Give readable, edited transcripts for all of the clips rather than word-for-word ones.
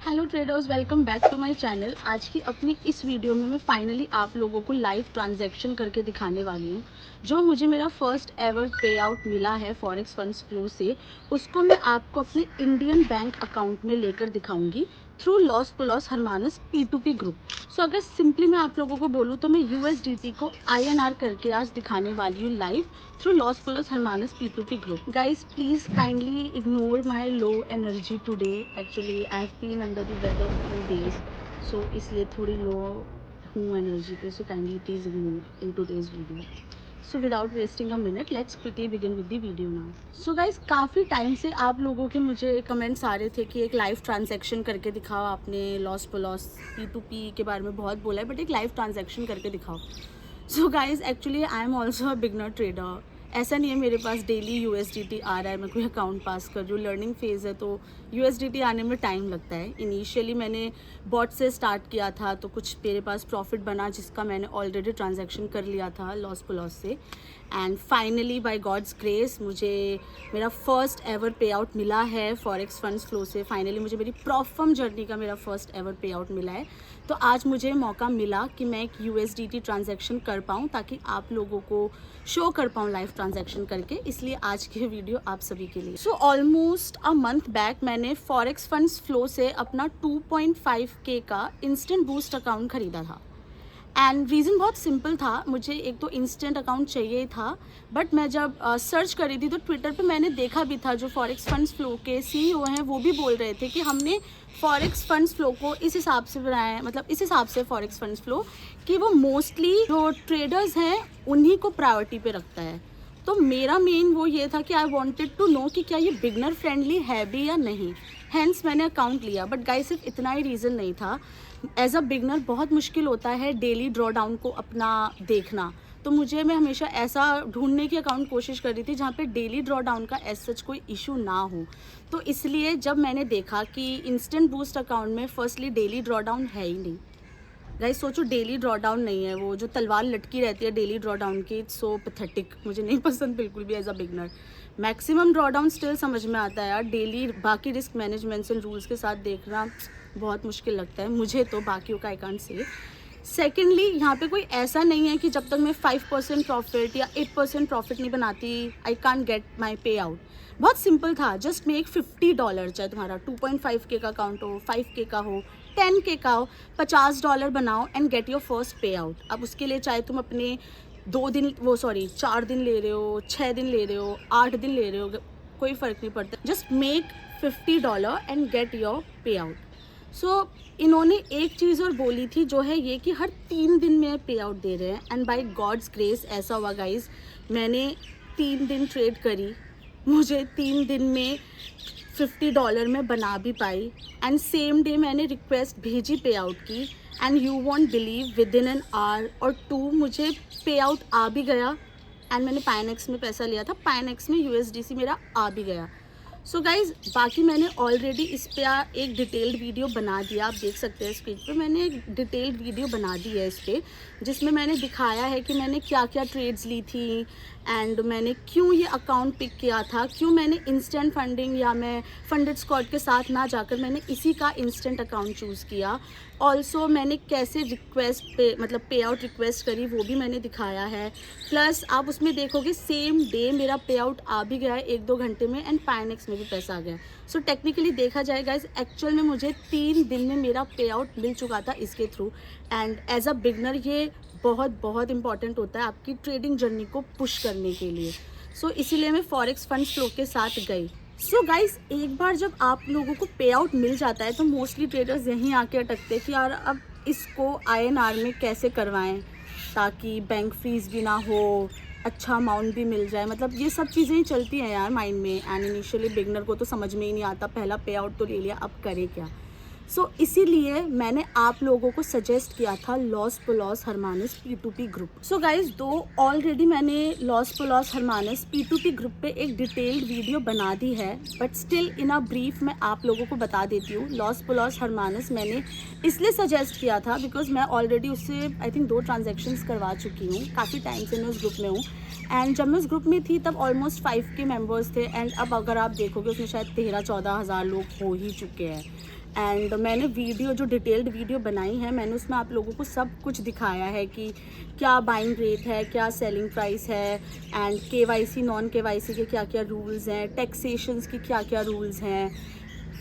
Hello traders, welcome back to my channel. आज की अपनी इस वीडियो में मैं फाइनली आप लोगों को लाइव ट्रांजैक्शन करके दिखाने वाली हूँ। जो मुझे मेरा फर्स्ट एवर पे आउट मिला है फॉरेक्स फंड्स फ्लो से, उसको मैं आपको अपने इंडियन बैंक अकाउंट में लेकर दिखाऊंगी through loss Pollos Hermanos P2P group. सो अगर सिंपली मैं आप लोगों को बोलूँ तो मैं USDT को INR करके आज दिखाने वाली हूँ live through Los Pulos Hermanos P2P group. Guys, please kindly ignore my low energy today. Actually, I've been under the weather few days, so इसलिए थोड़ी low हूँ energy पे, so kindly please ignore in today's video. So without wasting a minute, let's quickly begin with the video now. So guys, काफ़ी time से आप लोगों के मुझे कमेंट्स आ रहे थे कि एक लाइव ट्रांजैक्शन करके दिखाओ। आपने लॉस पुलॉस P2P के बारे में बहुत बोला है, बट एक लाइव ट्रांजैक्शन करके दिखाओ। So guys, actually I am also a beginner trader. ऐसा नहीं है मेरे पास डेली USDT आ रहा है, मैं कोई अकाउंट पास कर रही हूँ। लर्निंग फेज़ है तो USDT आने में टाइम लगता है। इनिशियली मैंने बॉट से स्टार्ट किया था तो कुछ मेरे पास प्रॉफिट बना, जिसका मैंने ऑलरेडी ट्रांजैक्शन कर लिया था लॉस पुलॉस से। And finally by God's grace मुझे मेरा फर्स्ट एवर पे आउट मिला है फॉरेक्स फंड्स फ्लो से। फाइनली मुझे मेरी प्रॉफम जर्नी का मेरा फर्स्ट एवर पे आउट मिला है। तो आज मुझे मौका मिला कि मैं एक USDT ट्रांजैक्शन कर पाऊँ, ताकि आप लोगों को शो कर पाऊँ लाइव ट्रांजैक्शन करके। इसलिए आज की वीडियो आप सभी के लिए। So almost a month back मैंने फॉरेक्स फंड्स फ्लो से अपना 2.5K का इंस्टेंट बूस्ट अकाउंट खरीदा था। एंड रीज़न बहुत सिंपल था, मुझे एक तो इंस्टेंट अकाउंट चाहिए था। बट मैं जब सर्च करी थी तो ट्विटर पे मैंने देखा भी था, जो फॉरेक्स फंड्स फ्लो के CEO हैं वो भी बोल रहे थे कि हमने फॉरेक्स फंड्स फ्लो को इस हिसाब से बनाया है, मतलब इस हिसाब से फॉरेक्स फंड्स फ्लो कि वो मोस्टली जो ट्रेडर्स हैं उन्हीं को प्रायोरिटी पे रखता है। तो मेरा मेन वो ये था कि आई वांटेड टू नो कि क्या ये बिगनर फ्रेंडली है भी या नहीं। हैंस मैंने अकाउंट लिया। बट गाइस, सिर्फ इतना ही रीज़न नहीं था। एज अ बिगनर बहुत मुश्किल होता है डेली ड्रॉ डाउन को अपना देखना। तो मैं हमेशा ऐसा ढूंढने की अकाउंट कोशिश कर रही थी जहाँ पे डेली ड्रॉ डाउन का एज सच कोई इशू ना हो। तो इसलिए जब मैंने देखा कि इंस्टेंट बूस्ट अकाउंट में फर्स्टली डेली ड्रॉ डाउन है ही नहीं। गाइस सोचो, डेली ड्रॉ डाउन नहीं है, वो जो तलवार लटकी रहती है डेली ड्रॉ डाउन की, इट्स सो पैथेटिक। मुझे नहीं पसंद बिल्कुल भी as a beginner. Maximum drawdown still समझ में आता है यार, डेली बाकी रिस्क मैनेजमेंट्स एंड रूल्स के साथ देखना बहुत मुश्किल लगता है मुझे, तो बाकियों का आई कांट से। सेकेंडली, यहाँ पे कोई ऐसा नहीं है कि जब तक मैं 5% प्रॉफिट या 8% प्रॉफिट नहीं बनाती आई कांट गेट माई पे आउट। बहुत सिंपल था, जस्ट मेक $50, चाहे तुम्हारा 2.5K का अकाउंट हो, 5K का हो, 10K का हो, $50 बनाओ एंड गेट योर फर्स्ट पे आउट। अब उसके लिए चाहे तुम अपने 4 दिन ले रहे हो, 6 दिन ले रहे हो, 8 दिन ले रहे हो, कोई फ़र्क नहीं पड़ता। Just make $50 and get your pay out. So इन्होंने एक चीज़ और बोली थी, जो है ये कि हर 3 दिन में पे आउट दे रहे हैं। एंड बाय गॉड्स ग्रेस ऐसा हुआ गाइज, मैंने 3 दिन ट्रेड करी, मुझे 3 दिन में $50 में बना भी पाई। एंड सेम डे मैंने रिक्वेस्ट भेजी पे आउट की, and you won't believe with in an hour और 2 मुझे पे आउट आ भी गया। एंड मैंने पाइनेक्स में पैसा लिया था, पाइनेक्स में USDC मेरा आ भी गया। सो गाइज, बाकी मैंने ऑलरेडी इस पर एक डिटेल्ड वीडियो बना दिया, आप देख सकते हैं स्क्रीन पे। मैंने एक डिटेल्ड वीडियो बना दी है इस पर, जिसमें मैंने दिखाया है कि मैंने क्या क्या ट्रेड्स ली थी एंड मैंने क्यों ये अकाउंट पिक किया था, क्यों मैंने इंस्टेंट फंडिंग या मैं फंडेड स्क्वाड के साथ ना जाकर मैंने इसी का इंस्टेंट अकाउंट चूज़ किया। ऑल्सो मैंने कैसे रिक्वेस्ट पे मतलब पे आउट रिक्वेस्ट करी, वो भी मैंने दिखाया है। प्लस आप उसमें देखोगे सेम डे मेरा पे आउट आ भी गया है 1-2 घंटे में, एंड पाइनेक्स में भी पैसा आ गया। सो टेक्निकली देखा जाए गाइज, एक्चुअल में मुझे 3 दिन में मेरा पे आउट मिल चुका था इसके through. And as a beginner ये बहुत बहुत इंपॉर्टेंट होता है आपकी ट्रेडिंग जर्नी को पुश करने के लिए। सो इसीलिए मैं फॉरेक्स फंड्स फ्लो के साथ गई। सो गाइज, एक बार जब आप लोगों को पे आउट मिल जाता है तो मोस्टली ट्रेडर्स यहीं आके अटकते हैं कि यार अब इसको INR में कैसे करवाएं ताकि बैंक फीस भी ना हो, अच्छा अमाउंट भी मिल जाए। मतलब ये सब चीज़ें ही चलती हैं यार माइंड में। एंड इनिशियली बिगनर को तो समझ में ही नहीं आता, पहला पे आउट तो ले लिया, अब करें क्या। सो इसीलिए मैंने आप लोगों को सजेस्ट किया था loss Pollos Hermanos P2P group. So guys, दो ऑलरेडी मैंने Los Pollos Hermanos P2P group पे एक डिटेल्ड वीडियो बना दी है, but still in a brief मैं आप लोगों को बता देती हूँ। लॉस पुलॉस हरमानस मैंने इसलिए सजेस्ट किया था बिकॉज मैं ऑलरेडी उससे आई थिंक 2 ट्रांजेक्शन्स करवा चुकी हूँ। काफ़ी टाइम से मैं उस ग्रुप में हूँ। एंड जब मैं उस ग्रुप में थी तब ऑलमोस्ट 5K मेंबर्स थे, एंड अब अगर आप देखोगे उसमें शायद 13-14 हज़ार लोग हो ही चुके हैं। एंड मैंने वीडियो जो डिटेल्ड वीडियो बनाई है, मैंने उसमें आप लोगों को सब कुछ दिखाया है कि क्या बाइंग रेट है, क्या सेलिंग प्राइस है, एंड KYC नॉन KYC के क्या क्या रूल्स हैं, टैक्सेशंस की क्या क्या रूल्स हैं।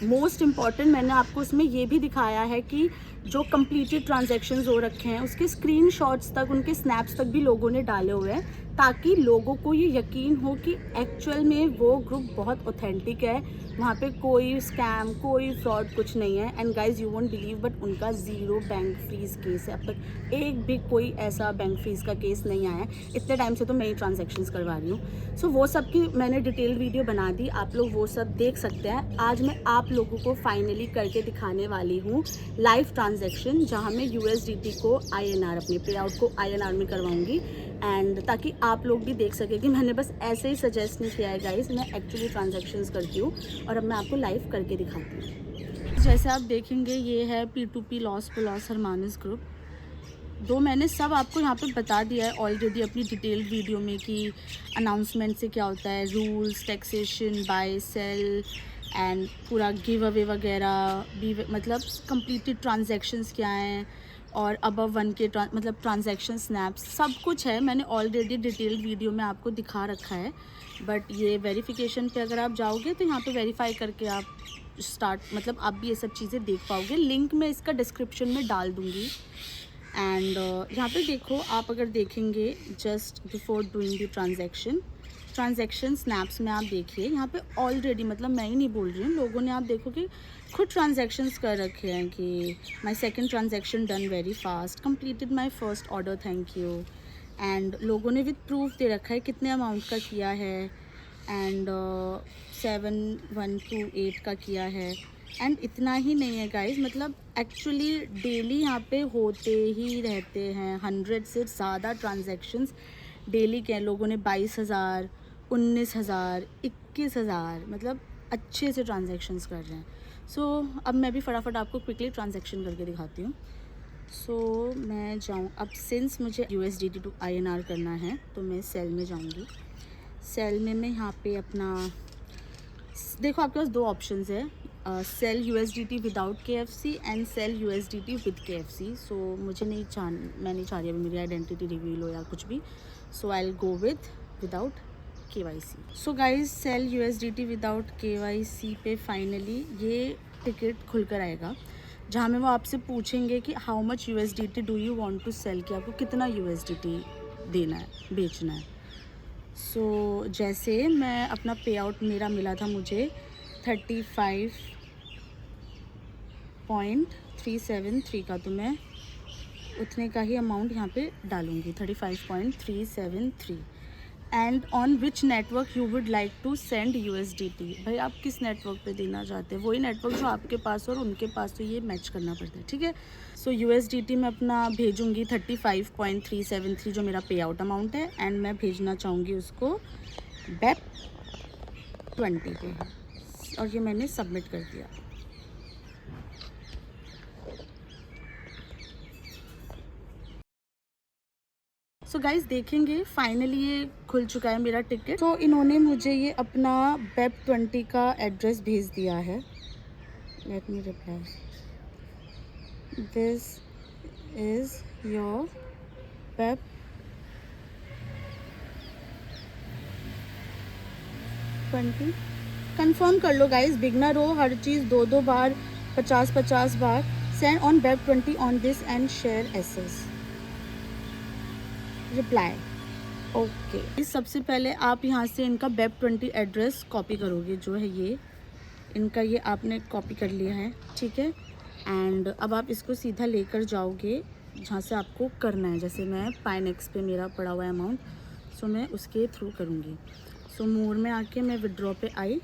मोस्ट इम्पॉर्टेंट मैंने आपको उसमें ये भी दिखाया है कि जो कंप्लीटेड ट्रांजैक्शंस हो रखे हैं उसके स्क्रीनशॉट्स तक, उनके स्नैप्स तक भी लोगों ने डाले हुए हैं, ताकि लोगों को ये यकीन हो कि एक्चुअल में वो ग्रुप बहुत ऑथेंटिक है, वहाँ पे कोई स्कैम, कोई फ्रॉड कुछ नहीं है। And guys you won't believe but उनका 0 बैंक फ्रीज केस है। अब तक एक भी कोई ऐसा बैंक फ्रीज का केस नहीं आया है। इतने टाइम से तो मैं ही ट्रांजेक्शन्स करवा रही हूँ। सो वो सब की मैंने डिटेल्ड वीडियो बना दी, आप लोग वो सब देख सकते हैं। आज मैं आप लोगों को फाइनली करके दिखाने वाली हूँ लाइव ट्रांजेक्शन, जहाँ मैं USDT को INR, अपने पे आउट को INR में करवाऊँगी, एंड ताकि आप लोग भी देख सकें कि मैंने बस ऐसे ही सजेस्ट नहीं किया है गाइस, मैं एक्चुअली ट्रांजैक्शंस करती हूँ और अब मैं आपको लाइव करके दिखाती हूँ। जैसे आप देखेंगे ये है P2P लॉस पुलॉस हरमानिस ग्रुप। दो मैंने सब आपको यहाँ पे बता दिया है ऑलरेडी अपनी डिटेल्ड वीडियो में कि अनाउंसमेंट से क्या होता है, rules, taxation, buy sell and पूरा गिव अवे वगैरह भी, मतलब कंप्लीटेड ट्रांजैक्शंस क्या हैं और अबव 1K मतलब ट्रांजैक्शन स्नैप्स, सब कुछ है। मैंने ऑलरेडी डिटेल्ड वीडियो में आपको दिखा रखा है। बट ये वेरिफिकेशन पे अगर आप जाओगे तो यहाँ पे वेरीफाई करके आप मतलब आप भी ये सब चीज़ें देख पाओगे। लिंक मैं इसका डिस्क्रिप्शन में डाल दूँगी। एंड यहाँ पे देखो, आप अगर देखेंगे just before doing the transaction snaps में आप देखिए यहाँ पे ऑलरेडी, मतलब मैं ही नहीं बोल रही हूँ, लोगों ने आप देखो कि खुद ट्रांजैक्शंस कर रखे हैं कि my second transaction done very fast, completed my first order, thank you. And लोगों ने विद प्रूफ दे रखा है कितने अमाउंट का किया है, एंड 7128 का किया है। एंड इतना ही नहीं है गाइस, मतलब एक्चुअली डेली यहाँ पे होते ही रहते हैं 100 से ज़्यादा ट्रांजैक्शंस डेली के। लोगों ने 22,000, 19,000, 21,000, मतलब अच्छे से ट्रांजैक्शंस कर रहे हैं। सो अब मैं भी फटाफट आपको क्विकली ट्रांजैक्शन करके दिखाती हूँ। सो मैं जाऊँ अब, सिंस मुझे USDT टू INR करना है तो मैं सेल में जाऊँगी। सेल में मैं यहाँ पे अपना, देखो आपके पास दो ऑप्शंस है, sell USDT without KFC and sell USDT with KFC। So मुझे मैं नहीं चाह रही अभी मेरी आइडेंटिटी रिवील हो या कुछ भी। So I will go without KYC। So guys sell USDT without KYC पे फाइनली ये टिकट खुलकर आएगा, जहाँ में वो आपसे पूछेंगे कि how much USDT do you want to sell, कि आपको कितना USDT देना है, बेचना है। सो जैसे मैं अपना पे आउट मेरा मिला था मुझे 35.373 का, तो मैं उतने का ही अमाउंट यहाँ पे डालूँगी, 35.373। And on which network you would like to send USDT, भाई आप किस नेटवर्क पे देना चाहते हैं, वही नेटवर्क जो आपके पास और उनके पास, तो ये मैच करना पड़ता है, ठीक है। सो USDT में अपना भेजूँगी 35.373 जो मेरा पे आउट अमाउंट है, एंड मैं भेजना चाहूँगी उसको BEP20 पे, और ये मैंने सबमिट कर दिया। सो गाइज देखेंगे फाइनली ये खुल चुका है मेरा टिकट। तो इन्होंने मुझे ये अपना BEP20 का एड्रेस भेज दिया है। Let me reply, this is your BEP20। Confirm कर लो गाइज, बिगनर हो, हर चीज़ 2-2 बार, 50-50 बार। Send on BEP20 on this and share access, reply okay. सबसे पहले आप यहाँ से इनका BEP20 एड्रेस कॉपी करोगे, जो है ये इनका, ये आपने कॉपी कर लिया है, ठीक है। एंड अब आप इसको सीधा लेकर जाओगे जहाँ से आपको करना है। जैसे मैं पाइनेक्स पे मेरा पड़ा हुआ है अमाउंट, सो मैं उसके थ्रू करूँगी। सो मोर में आके मैं विड्रॉ पे आई,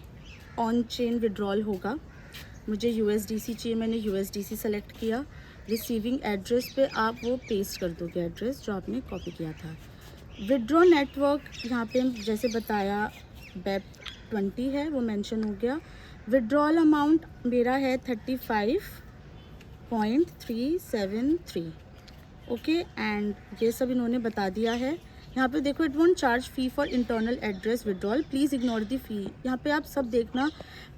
ऑन चेन विड्रॉल होगा, मुझे USDC चाहिए, मैंने USDC सेलेक्ट किया। रिसीविंग एड्रेस पे आप वो पेस्ट कर दोगे एड्रेस जो आपने कॉपी किया था। विड्रॉ नेटवर्क यहाँ पे जैसे बताया BEP20 है, वो मेंशन हो गया। विड्रॉल अमाउंट मेरा है 35.373, ओके। एंड ये सब इन्होंने बता दिया है। यहाँ पे देखो, it won't charge fee for internal address withdrawal, please ignore the fee. यहाँ पे आप सब देखना,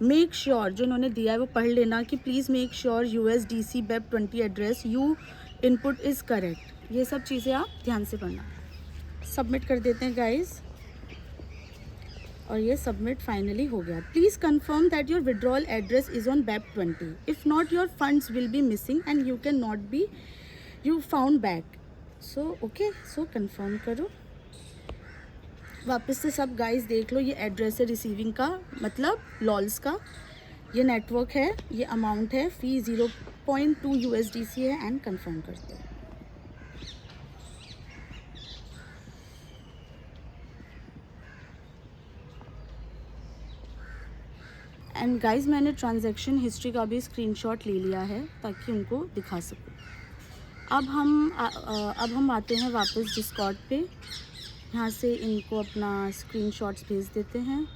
मेक श्योर जो इन्होंने दिया है वो पढ़ लेना कि please make sure USDC BEP20 address you input is correct. ये सब चीज़ें आप ध्यान से पढ़ना। सबमिट कर देते हैं गाइज, और ये सबमिट फाइनली हो गया। Please confirm that your withdrawal address is on BEP20, if not your funds will be missing and you can not be you found back. So okay, so confirm करो। वापस से सब guys देख लो, ये address है receiving का, मतलब lols का, ये नेटवर्क है, ये अमाउंट है, फ़ी 0.2 USDC है, एंड कंफर्म करते हैं। एंड गाइस मैंने ट्रांजैक्शन हिस्ट्री का भी स्क्रीनशॉट ले लिया है ताकि उनको दिखा सकूँ। अब हम आते हैं वापस डिस्कॉर्ड पे, यहाँ से इनको अपना स्क्रीनशॉट्स भेज देते हैं।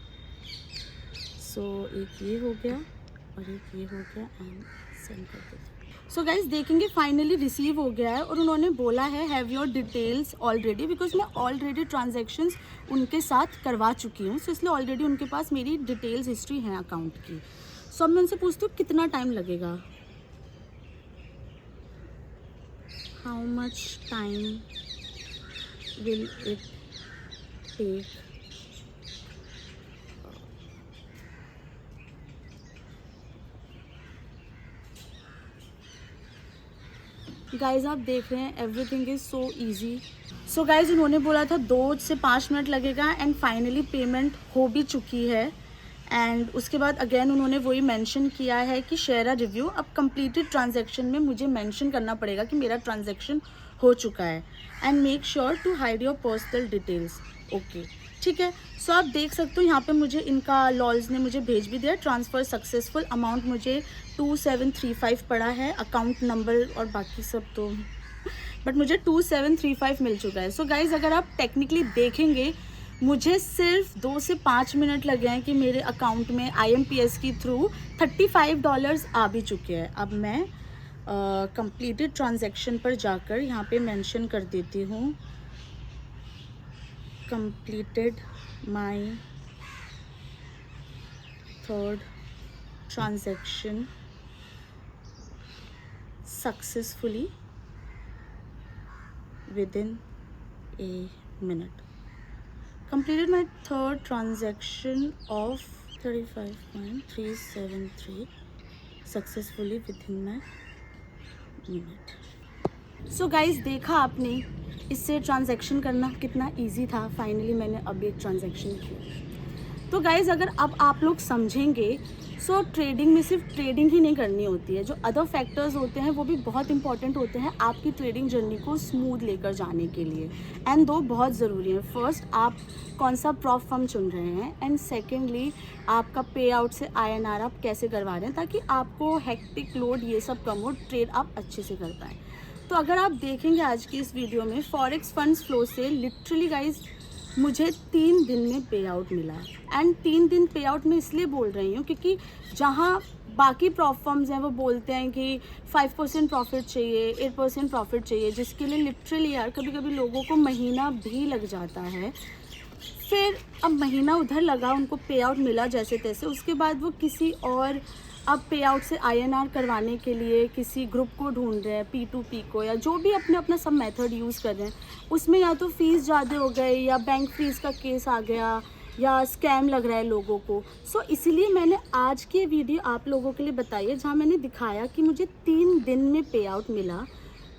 सो एक ये हो गया और एक ये हो गया, एंड सेंड कर देते हैं। सो गाइज देखेंगे फाइनली रिसीव हो गया है, और उन्होंने बोला है have your details already, because मैं ऑलरेडी ट्रांजैक्शंस उनके साथ करवा चुकी हूँ, सो इसलिए ऑलरेडी उनके पास मेरी डिटेल्स हिस्ट्री है अकाउंट की। सो अब मैं उनसे पूछती हूँ कितना टाइम लगेगा, how much time will it take. Guys आप देख रहे हैं everything is so easy. So guys उन्होंने बोला था 2 से 5 मिनट लगेगा, एंड फाइनली पेमेंट हो भी चुकी है। एंड उसके बाद अगेन उन्होंने वही मेंशन किया है कि शेयर अ रिव्यू। अब कंप्लीटेड ट्रांजैक्शन में मुझे मेंशन करना पड़ेगा कि मेरा ट्रांजैक्शन हो चुका है, and make sure to hide your personal details. Okay ठीक है। सो आप देख सकते हो यहाँ पे मुझे इनका लॉल्स ने मुझे भेज भी दिया, ट्रांसफ़र सक्सेसफुल, अमाउंट मुझे 2735 पड़ा है, अकाउंट नंबर और बाकी सब तो, बट मुझे 2735 मिल चुका है। सो गाइज़ अगर आप टेक्निकली देखेंगे मुझे सिर्फ 2 से 5 मिनट लगे हैं कि मेरे अकाउंट में IMPS के थ्रू $35 आ भी चुके हैं। अब मैं कंप्लीटेड ट्रांजैक्शन पर जाकर यहाँ पे मेंशन कर देती हूँ completed my third transaction successfully within a minute. Completed my third transaction of 35.373 successfully within my minute. So guys देखा आपने इससे ट्रांजैक्शन करना कितना इजी था। फाइनली मैंने अब एक ट्रांजैक्शन की। तो गाइज़ अगर अब आप लोग समझेंगे, सो ट्रेडिंग में सिर्फ ट्रेडिंग ही नहीं करनी होती है, जो अदर फैक्टर्स होते हैं वो भी बहुत इंपॉर्टेंट होते हैं आपकी ट्रेडिंग जर्नी को स्मूथ लेकर जाने के लिए। एंड 2 बहुत ज़रूरी हैं। फर्स्ट आप कौन सा प्रॉफ फर्म चुन रहे हैं, एंड सेकेंडली आपका पे आउट से INR आप कैसे करवा रहे हैं ताकि आपको हेक्टिक लोड ये सब कम हो, ट्रेड आप अच्छे से कर पाएँ। तो अगर आप देखेंगे आज की इस वीडियो में फॉरेक्स फंड्स फ्लो से लिटरली गाइज मुझे 3 दिन में पे आउट मिला है। एंड 3 दिन पे आउट मैं इसलिए बोल रही हूँ क्योंकि जहाँ बाकी प्रॉफ फर्म्स हैं वो बोलते हैं कि 5% प्रॉफिट चाहिए, 8% प्रॉफिट चाहिए, जिसके लिए लिटरली यार कभी कभी लोगों को महीना भी लग जाता है। फिर अब महीना उधर लगा, उनको पे आउट मिला जैसे तैसे, उसके बाद वो किसी और अब पे आउट से INR करवाने के लिए किसी ग्रुप को ढूंढ रहे हैं, P2P को, या जो भी अपना सब मेथड यूज़ कर रहे हैं, उसमें या तो फ़ीस ज़्यादा हो गए, या बैंक फ्रीज का केस आ गया, या स्कैम लग रहा है लोगों को। सो इसीलिए मैंने आज की वीडियो आप लोगों के लिए बताई है, जहाँ मैंने दिखाया कि मुझे 3 दिन में पे आउट मिला,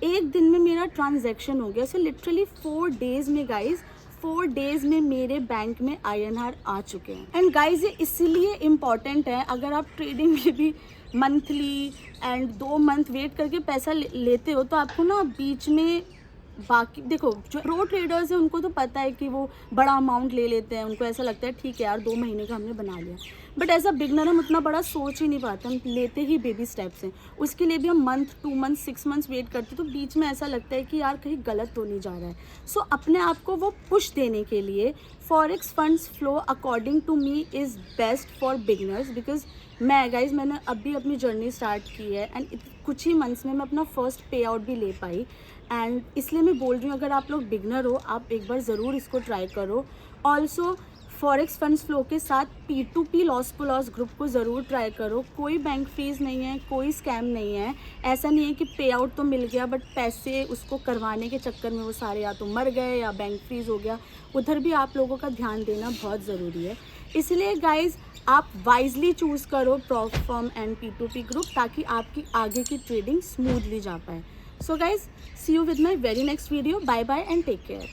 1 दिन में मेरा ट्रांजैक्शन हो गया। सो लिटरली 4 डेज़ में गाइज़ 4 डेज़ में मेरे बैंक में INR आ चुके हैं। एंड गाइज ये इसीलिए इम्पॉर्टेंट है, अगर आप ट्रेडिंग में भी मंथली एंड 2 मंथ वेट करके पैसा लेते हो तो आपको ना बीच में बाकी देखो जो प्रो ट्रेडर्स हैं उनको तो पता है कि वो बड़ा अमाउंट ले लेते हैं, उनको ऐसा लगता है ठीक है यार 2 महीने का हमने बना लिया, बट ऐसा बिगनर हम उतना बड़ा सोच ही नहीं पाते, हम लेते ही बेबी स्टेप्स हैं। उसके लिए भी हम मंथ 2 मंथ 6 मंथ्स वेट करते, तो बीच में ऐसा लगता है कि यार कहीं गलत तो नहीं जा रहा है। सो अपने आप को वो पुश देने के लिए forex funds flow according to me is best for beginners, because मैंने अभी अपनी जर्नी स्टार्ट की है एंड कुछ ही मंथ्स में मैं अपना फर्स्ट पे आउट भी ले पाई। एंड इसलिए मैं बोल रही हूँ, अगर आप लोग बिगनर हो आप एक बार ज़रूर इसको ट्राई करो। ऑल्सो फॉरेक्स फंड्स फ्लो के साथ P2P loss to loss group को ज़रूर ट्राई करो। कोई बैंक फीस नहीं है, कोई स्कैम नहीं है। ऐसा नहीं है कि पे आउट तो मिल गया बट पैसे उसको करवाने के चक्कर में वो सारे या तो मर गए या बैंक फ्रीज हो गया। उधर भी आप लोगों का ध्यान देना बहुत ज़रूरी है। इसलिए गाइज आप वाइजली चूज़ करो prop firm and P2P group, ताकि आपकी आगे की ट्रेडिंग स्मूथली जा पाए। So guys, see you with my very next video. Bye bye and take care.